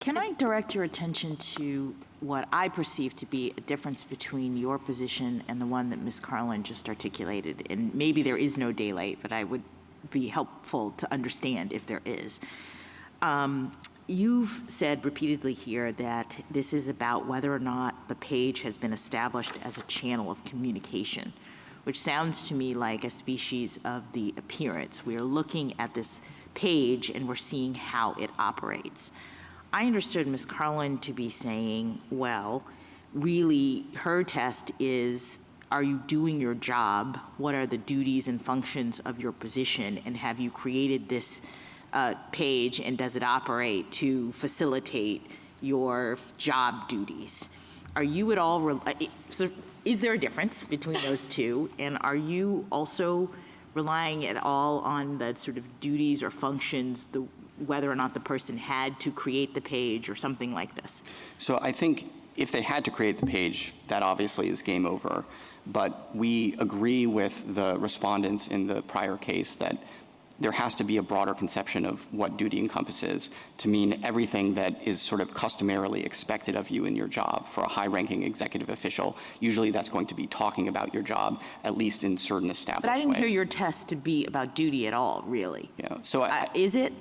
Can I direct your attention to what I perceive to be a difference between your position and the one that Ms. Carlin just articulated? And maybe there is no daylight, but I would be helpful to understand if there is. You've said repeatedly here that this is about whether or not the page has been established as a channel of communication, which sounds to me like a species of the appearance. We are looking at this page and we're seeing how it operates. I understood Ms. Carlin to be saying, well, really her test is, are you doing your job? What are the duties and functions of your position? And have you created this page, and does it operate to facilitate your job duties? Are you at all, so is there a difference between those two? And are you also relying at all on the sort of duties or functions, whether or not the person had to create the page or something like this? So I think if they had to create the page, that obviously is game over. But we agree with the respondents in the prior case that there has to be a broader conception of what duty encompasses to mean everything that is sort of customarily expected of you in your job for a high-ranking executive official. Usually that's going to be talking about your job, at least in certain established ways. But I didn't hear your test to be about duty at all, really. Yeah. So is it?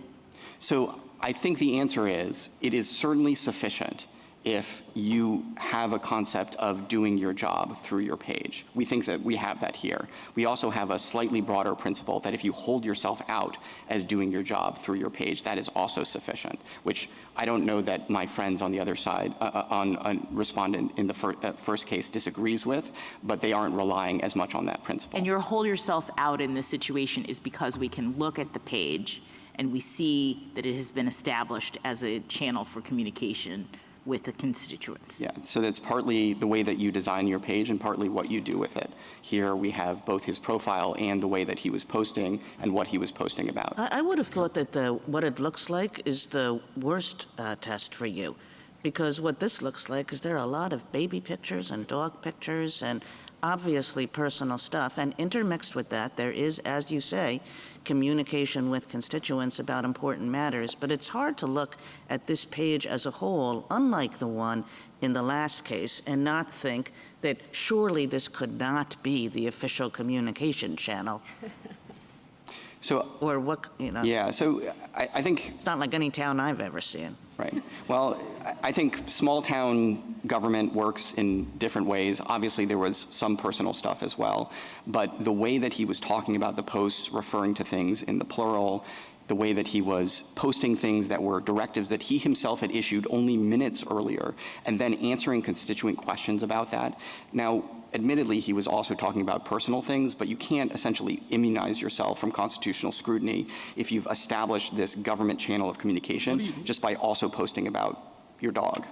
So I think the answer is, it is certainly sufficient if you have a concept of doing your job through your page. We think that we have that here. We also have a slightly broader principle that if you hold yourself out as doing your job through your page, that is also sufficient, which I don't know that my friends on the other side, on a respondent in the first case disagrees with, but they aren't relying as much on that principle. And your hold yourself out in this situation is because we can look at the page and we see that it has been established as a channel for communication with the constituents. Yeah, so that's partly the way that you design your page and partly what you do with it. Here we have both his profile and the way that he was posting and what he was posting about. I would have thought that what it looks like is the worst test for you, because what this looks like is there are a lot of baby pictures and dog pictures and obviously personal stuff, and intermixed with that there is, as you say, communication with constituents about important matters. But it's hard to look at this page as a whole, unlike the one in the last case, and not think that surely this could not be the official communication channel. So, or what, you know. Yeah, so I think it's not like any town I've ever seen. Right. Well, I think small town government works in different ways. Obviously, there was some personal stuff as well. But the way that he was talking about the posts, referring to things in the plural, the way that he was posting things that were directives that he himself had issued only minutes earlier, and then answering constituent questions about that. Now, admittedly, he was also talking about personal things, but you can't essentially immunize yourself from constitutional scrutiny if you've established this government channel of communication just by also posting about your dog.